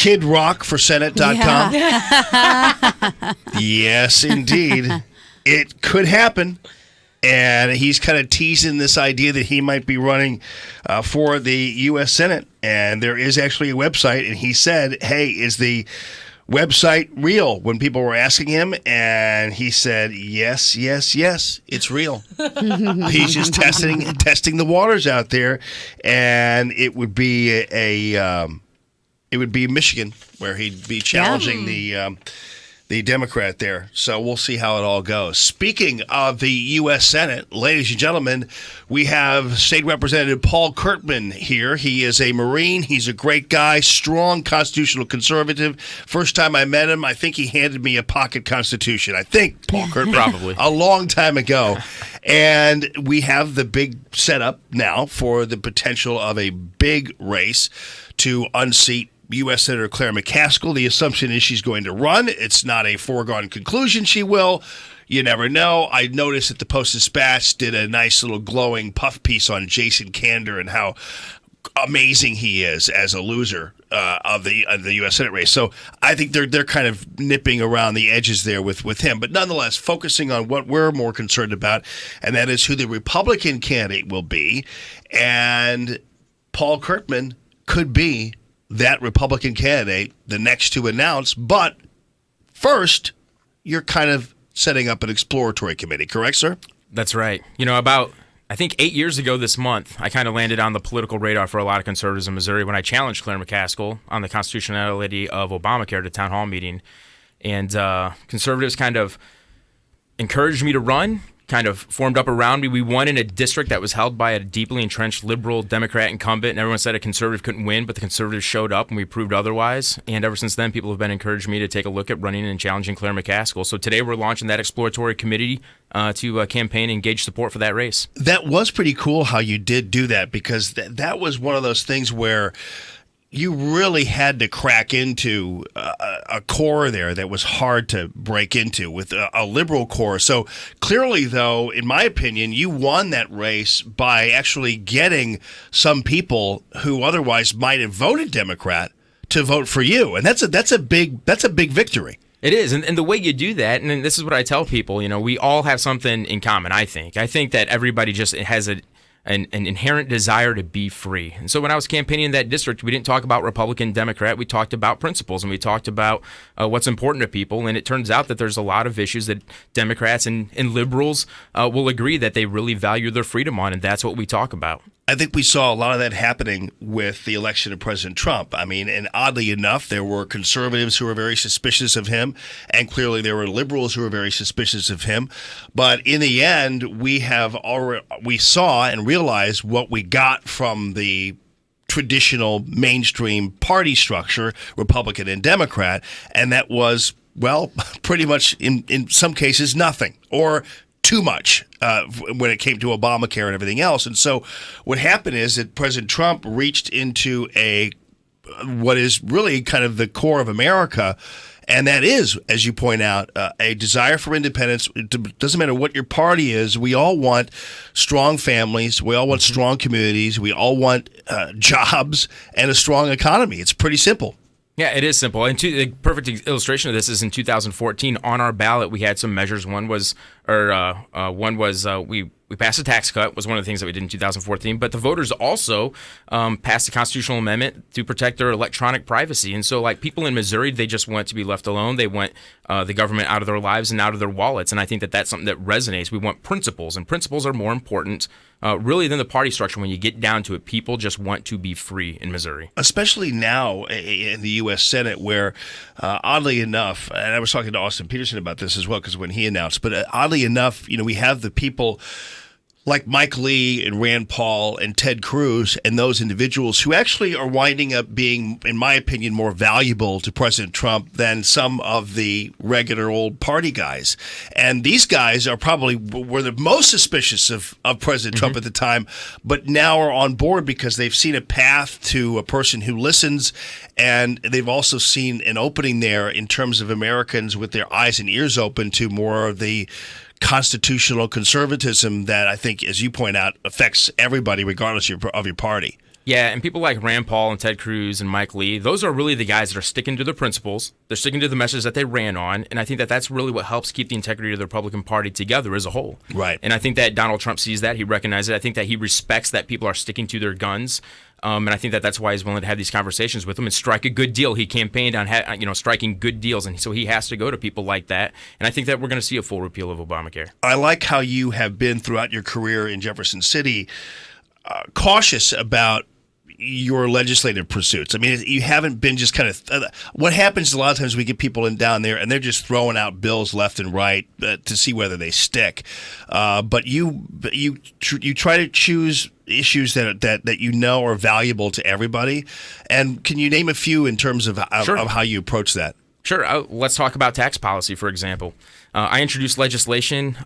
kidrockforsenate.com. Yeah. Yes, indeed. It could happen. And he's kind of teasing this idea that he might be running for the U.S. Senate. And there is actually a website. And he said, hey, is the website real? When people were asking him. And he said, yes, it's real. He's just testing the waters out there. And it would be it would be Michigan where he'd be challenging the Democrat there. So we'll see how it all goes. Speaking of the U.S. Senate, ladies and gentlemen, we have State Representative Paul Curtman here. He is a Marine. He's a great guy, strong constitutional conservative. First time I met him, I think he handed me a pocket constitution. I think, Paul Curtman. Probably. A long time ago. And we have the big setup now for the potential of a big race to unseat U.S. Senator Claire McCaskill. The assumption is she's going to run. It's not a foregone conclusion she will. You never know. I noticed that the Post-Dispatch did a nice little glowing puff piece on Jason Kander and how amazing he is as a loser of the U.S. Senate race. So I think they're kind of nipping around the edges there with him. But nonetheless, focusing on what we're more concerned about, and that is who the Republican candidate will be. And Paul Curtman could be that Republican candidate, the next to announce. But first, you're kind of setting up an exploratory committee, correct, sir? That's right. You know, about, I think 8 years ago this month, I kind of landed on the political radar for a lot of conservatives in Missouri when I challenged Claire McCaskill on the constitutionality of Obamacare at a town hall meeting. And conservatives kind of encouraged me to run, kind of formed up around me. We won in a district that was held by a deeply entrenched liberal Democrat incumbent, and everyone said a conservative couldn't win, but the conservatives showed up and we proved otherwise. And ever since then, people have been encouraging me to take a look at running and challenging Claire McCaskill. So today we're launching that exploratory committee to campaign and engage support for that race. That was pretty cool how you did do that, because that was one of those things where you really had to crack into a core there that was hard to break into with a liberal core. So clearly, though, in my opinion, you won that race by actually getting some people who otherwise might have voted Democrat to vote for you, and that's a big victory. It is, and the way you do that, and this is what I tell people, you know, we all have something in common, I think. I think that everybody just has an inherent desire to be free. And so when I was campaigning in that district, we didn't talk about Republican, Democrat. We talked about principles, and we talked about what's important to people. And it turns out that there's a lot of issues that Democrats and liberals will agree that they really value their freedom on, and that's what we talk about. I think we saw a lot of that happening with the election of President Trump. I mean, and oddly enough, there were conservatives who were very suspicious of him, and clearly there were liberals who were very suspicious of him. But in the end, we saw and realized what we got from the traditional mainstream party structure, Republican and Democrat, and that was, well, pretty much in some cases nothing, or too much when it came to Obamacare and everything else. And so what happened is that President Trump reached into what is really kind of the core of America, and that is, as you point out, a desire for independence. It doesn't matter what your party is. We all want strong families. We all want strong communities. We all want jobs and a strong economy. It's pretty simple. Yeah, it is simple. And the perfect illustration of this is in 2014 on our ballot we had some measures. One was we passed a tax cut, was one of the things that we did in 2014. But the voters also passed a constitutional amendment to protect their electronic privacy. And so, like, people in Missouri, they just want to be left alone. They want the government out of their lives and out of their wallets. And I think that that's something that resonates. We want principles, and principles are more important really than the party structure. When you get down to it, people just want to be free in Missouri. Especially now in the U.S. Senate, where oddly enough, and I was talking to Austin Peterson about this as well, because when he announced, but oddly enough, you know, we have the people like Mike Lee and Rand Paul and Ted Cruz and those individuals who actually are winding up being, in my opinion, more valuable to President Trump than some of the regular old party guys. And these guys were the most suspicious of President Trump at the time, but now are on board because they've seen a path to a person who listens, and they've also seen an opening there in terms of Americans with their eyes and ears open to more of the constitutional conservatism that I think, as you point out, affects everybody regardless of your party. Yeah, and people like Rand Paul and Ted Cruz and Mike Lee, those are really the guys that are sticking to their principles. They're sticking to the message that they ran on, and I think that that's really what helps keep the integrity of the Republican Party together as a whole. Right. And I think that Donald Trump sees that. He recognizes it. I think that he respects that people are sticking to their guns. And I think that that's why he's willing to have these conversations with them and strike a good deal. He campaigned on striking good deals, and so he has to go to people like that. And I think that we're going to see a full repeal of Obamacare. I like how you have been throughout your career in Jefferson City cautious about your legislative pursuits. I mean, you haven't been just kind of what happens a lot of times we get people in down there and they're just throwing out bills left and right to see whether they stick. But you try to choose issues that you know are valuable to everybody. And can you name a few in terms of Sure. of how you approach that? Sure. Let's talk about tax policy, for example. I introduced legislation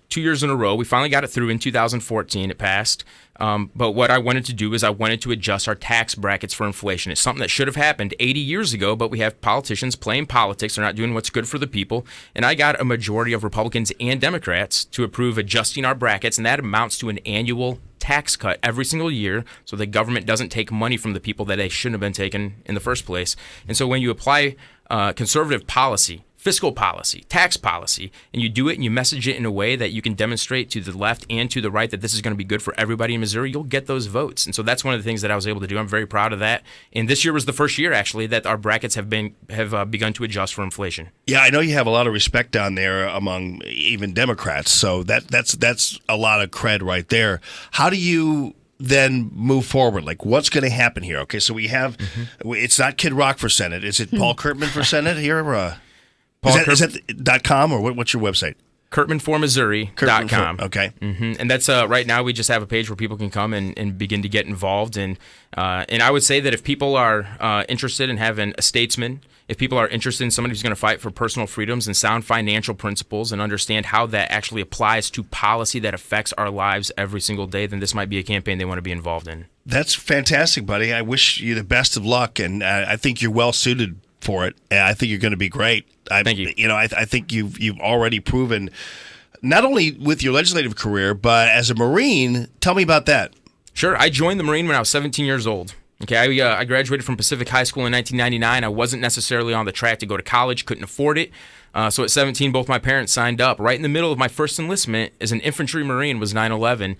2 years in a row. We finally got it through in 2014. It passed. But what I wanted to do is I wanted to adjust our tax brackets for inflation. It's something that should have happened 80 years ago, but we have politicians playing politics. They're not doing what's good for the people. And I got a majority of Republicans and Democrats to approve adjusting our brackets, and that amounts to an annual tax cut every single year so the government doesn't take money from the people that they shouldn't have been taken in the first place. And so when you apply conservative policy, fiscal policy, tax policy, and you do it and you message it in a way that you can demonstrate to the left and to the right that this is going to be good for everybody in Missouri, you'll get those votes. And so that's one of the things that I was able to do. I'm very proud of that. And this year was the first year, actually, that our brackets have begun to adjust for inflation. Yeah, I know you have a lot of respect down there among even Democrats, so that's a lot of cred right there. How do you then move forward? Like, what's going to happen here? Okay, so we have, it's not Kid Rock for Senate. Is it Paul Curtman for Senate here? Is that .com or what's your website? CurtmanforMissouri.com. Okay. And that's right now we just have a page where people can come and begin to get involved. And I would say that if people are interested in having a statesman, if people are interested in somebody who's going to fight for personal freedoms and sound financial principles and understand how that actually applies to policy that affects our lives every single day, then this might be a campaign they want to be involved in. That's fantastic, buddy. I wish you the best of luck, and I think you're well suited for it. And I think you're going to be great. Thank you. I think you've already proven, not only with your legislative career, but as a Marine. Tell me about that. Sure. I joined the Marine when I was 17 years old. Okay, I graduated from Pacific High School in 1999. I wasn't necessarily on the track to go to college, couldn't afford it. So at 17, both my parents signed up. Right in the middle of my first enlistment as an infantry Marine was 9/11.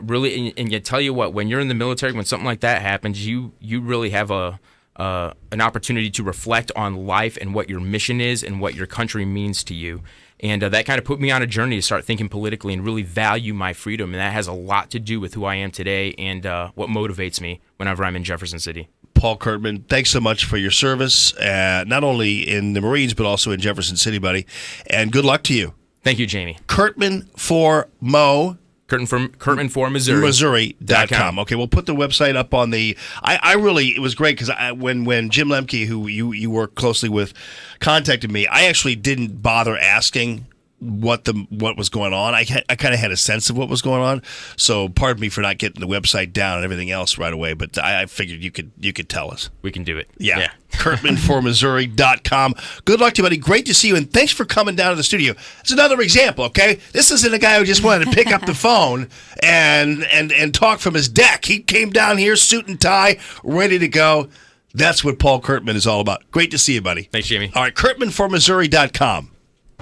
Really, and I tell you what, when you're in the military, when something like that happens, you really have an opportunity to reflect on life and what your mission is and what your country means to you. And that kind of put me on a journey to start thinking politically and really value my freedom. And that has a lot to do with who I am today and what motivates me whenever I'm in Jefferson City. Paul Curtman, thanks so much for your service, not only in the Marines, but also in Jefferson City, buddy. And good luck to you. Thank you, Jamie. Curtman for Mo. Curtman for Missouri. Missouri.com. Okay, we'll put the website up on the. It was great because when Jim Lemke, who you work closely with, contacted me, I actually didn't bother asking what was going on. I kind of had a sense of what was going on, so pardon me for not getting the website down and everything else right away. But I figured you could tell us. We can do it. Yeah. CurtmanforMissouri.com. Good luck to you, buddy. Great to see you, and thanks for coming down to the studio. It's another example, okay? This isn't a guy who just wanted to pick up the phone and talk from his deck. He came down here, suit and tie, ready to go. That's what Paul Curtman is all about. Great to see you, buddy. Thanks, Jamie. All right, CurtmanforMissouri.com.